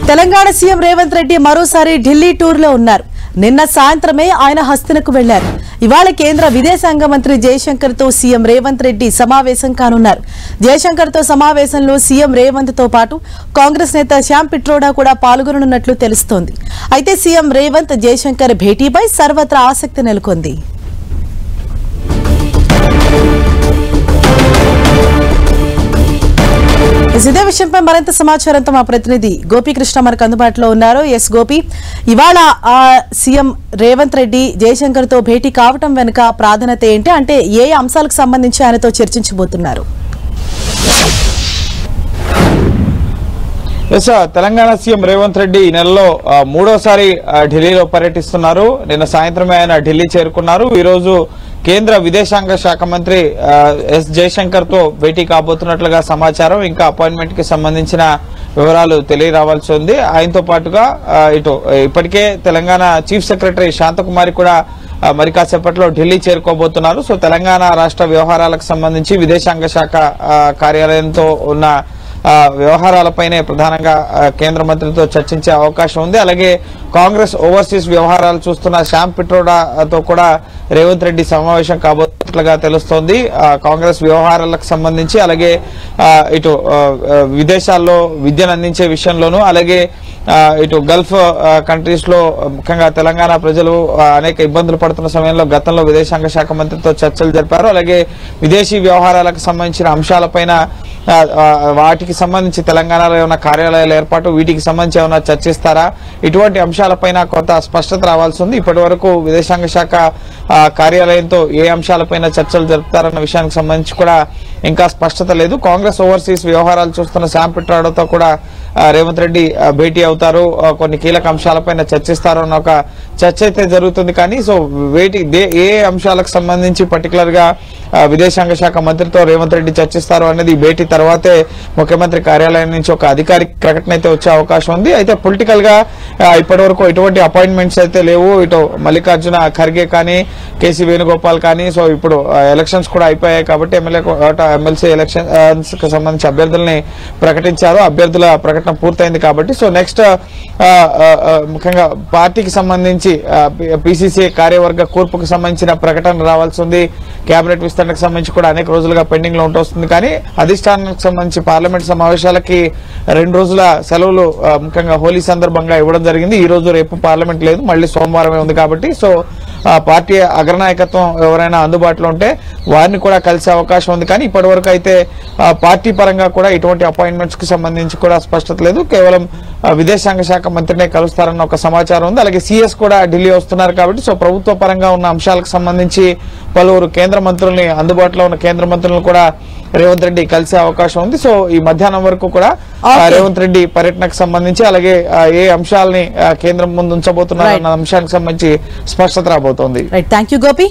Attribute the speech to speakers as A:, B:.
A: Telangana CM Revanth Reddy మరోసారి Delhi tour లో ఉన్నారు. నిన్న సాయంత్రమే ఆయన హస్తినకు వెళ్లారు. ఇవాళ కేంద్ర విదేశాంగ మంత్రి జయశంకర్ తో సీఎం రేవంత్ రెడ్డి సమావేశం కానున్నారు. జయశంకర్ తో సమావేశంలో సీఎం రేవంత్ తో పాటు కాంగ్రెస్ నేత శ్యామ్ పిట్రోడా కూడా పాల్గొననున్నట్లు తెలుస్తోంది. అయితే సీఎం రేవంత్ జయశంకర్ భేటీపై సర్వత్రా ఆసక్తి నెలకొంది. ఇదే విషయంపై మరింత సమాచారంతో మా ప్రతినిధి గోపీకృష్ణ మనకు అందుబాటులో ఉన్నారు. ఎస్ గోపి, ఇవాళ సీఎం రేవంత్ రెడ్డి జయశంకర్ తో భేటీ కావటం వెనుక ప్రాధాన్యత ఏంటి? అంటే ఏ అంశాలకు సంబంధించి ఆయనతో చర్చించబోతున్నారు?
B: తెలంగాణ సీఎం రేవంత్ రెడ్డి ఈ నెలలో మూడోసారి ఢిల్లీలో పర్యటిస్తున్నారు. నిన్న సాయంత్రమే ఆయన ఢిల్లీ చేరుకున్నారు. ఈ రోజు కేంద్ర విదేశాంగ శాఖ మంత్రి ఎస్ జయశంకర్ తో భేటీ కాబోతున్నట్లుగా సమాచారం. ఇంకా అపాయింట్మెంట్ కి సంబంధించిన వివరాలు తెలియరావాల్సి ఉంది. ఆయనతో పాటుగా ఇప్పటికే తెలంగాణ చీఫ్ సెక్రటరీ శాంతకుమారి కూడా మరి కాసేపట్లో ఢిల్లీ చేరుకోబోతున్నారు. సో తెలంగాణ రాష్ట్ర వ్యవహారాలకు సంబంధించి విదేశాంగ శాఖ కార్యాలయంతో ఉన్న వ్యవహారాలపైనే ప్రధానంగా కేంద్ర మంత్రితో చర్చించే అవకాశం ఉంది. అలాగే కాంగ్రెస్ ఓవర్సీస్ వ్యవహారాలు చూస్తున్న శ్యామ్ పిట్రోడాతో కూడా రేవంత్ రెడ్డి సమావేశం కాబోతున్నట్లుగా తెలుస్తోంది. కాంగ్రెస్ వ్యవహారాలకు సంబంధించి అలాగే ఇటు విదేశాల్లో విద్యను అందించే విషయంలోనూ అలాగే ఇటు గల్ఫ్ కంట్రీస్ లో ముఖ్యంగా తెలంగాణ ప్రజలు అనేక ఇబ్బందులు పడుతున్న సమయంలో గతంలో విదేశాంగ శాఖ మంత్రితో చర్చలు జరిపారు. అలాగే విదేశీ వ్యవహారాలకు సంబంధించిన అంశాలపైన వాటికి సంబంధించి తెలంగాణలో ఏమైనా కార్యాలయాల ఏర్పాటు వీటికి సంబంధించి ఏమైనా చర్చిస్తారా, ఇటువంటి అంశాలపైన కొంత స్పష్టత రావాల్సి ఉంది. ఇప్పటి వరకు విదేశాంగ శాఖ కార్యాలయంతో ఏ అంశాలపైన చర్చలు జరుపుతారన్న విషయానికి సంబంధించి కూడా ఇంకా స్పష్టత లేదు. కాంగ్రెస్ ఓవర్సీస్ వ్యవహారాలు చూస్తున్న శ్యామ్ పిట్రోడాతో కూడా రేవంత్ రెడ్డి భేటీ అవుతారు, కొన్ని కీలక అంశాలపైన చర్చిస్తారు అన్న ఒక చర్చ అయితే జరుగుతుంది. కానీ సో ఏ అంశాలకు సంబంధించి పర్టికులర్ గా విదేశాంగ శాఖ మంత్రితో రేవంత్ రెడ్డి చర్చిస్తారు అనేది భేటీ తర్వాతే ముఖ్యమంత్రి కార్యాలయం నుంచి ఒక అధికారిక ప్రకటన అయితే వచ్చే అవకాశం ఉంది. అయితే పొలిటికల్ గా ఇప్పటి వరకు ఎటువంటి అపాయింట్మెంట్స్ అయితే లేవు. ఇటు మల్లికార్జున ఖర్గే కానీ కేసీ వేణుగోపాల్ కానీ సో ఇప్పుడు ఎలక్షన్స్ కూడా అయిపోయాయి కాబట్టి ఎమ్మెల్సీ ఎలక్షన్స్ కి సంబంధించి అభ్యర్థుల్ని ప్రకటించారు. అభ్యర్థుల ప్రకటన పూర్తయింది కాబట్టి సో నెక్స్ట్ ముఖ్యంగా పార్టీకి సంబంధించి పిసిసి కార్యవర్గ కూర్పుకు సంబంధించిన ప్రకటన రావాల్సి ఉంది. కేబినెట్ విస్తరణకు సంబంధించి కూడా అనేక రోజులుగా పెండింగ్ లో ఉంటుంది. కానీ అధిష్టానానికి సంబంధించి పార్లమెంట్ సమావేశాలకి 2 రోజుల సెలవులు ముఖ్యంగా హోలీ సందర్భంగా ఇవ్వడం జరిగింది. ఈ రోజు రేపు పార్లమెంట్ లేదు, మళ్ళీ సోమవారమే ఉంది కాబట్టి సో పార్టీ అగ్రనాయకత్వం ఎవరైనా అందుబాటులో ఉంటే వారిని కూడా కలిసే అవకాశం ఉంది. కానీ ఇప్పటి వరకు అయితే పార్టీ పరంగా కూడా ఇటువంటి అపాయింట్మెంట్స్ కి సంబంధించి కూడా స్పష్టత లేదు. కేవలం విదేశాంగ శాఖ మంత్రినే కలుస్తారన్న ఒక సమాచారం ఉంది. అలాగే సీఎస్ కూడా ఢిల్లీ వస్తున్నారు కాబట్టి సో ప్రభుత్వ పరంగా ఉన్న అంశాలకు సంబంధించి పలువురు కేంద్ర మంత్రుల్ని అందుబాటులో ఉన్న కేంద్ర మంత్రులను కూడా రేవంత్ రెడ్డి కలిసే అవకాశం ఉంది. సో ఈ మధ్యాహ్నం వరకు కూడా రేవంత్ రెడ్డి పర్యటనకు సంబంధించి అలాగే ఏ అంశాలని కేంద్రం ముందు ఉంచబోతున్నారు అన్న అంశానికి సంబంధించి స్పష్టత రాబోతోంది.
A: Thank you Gopi.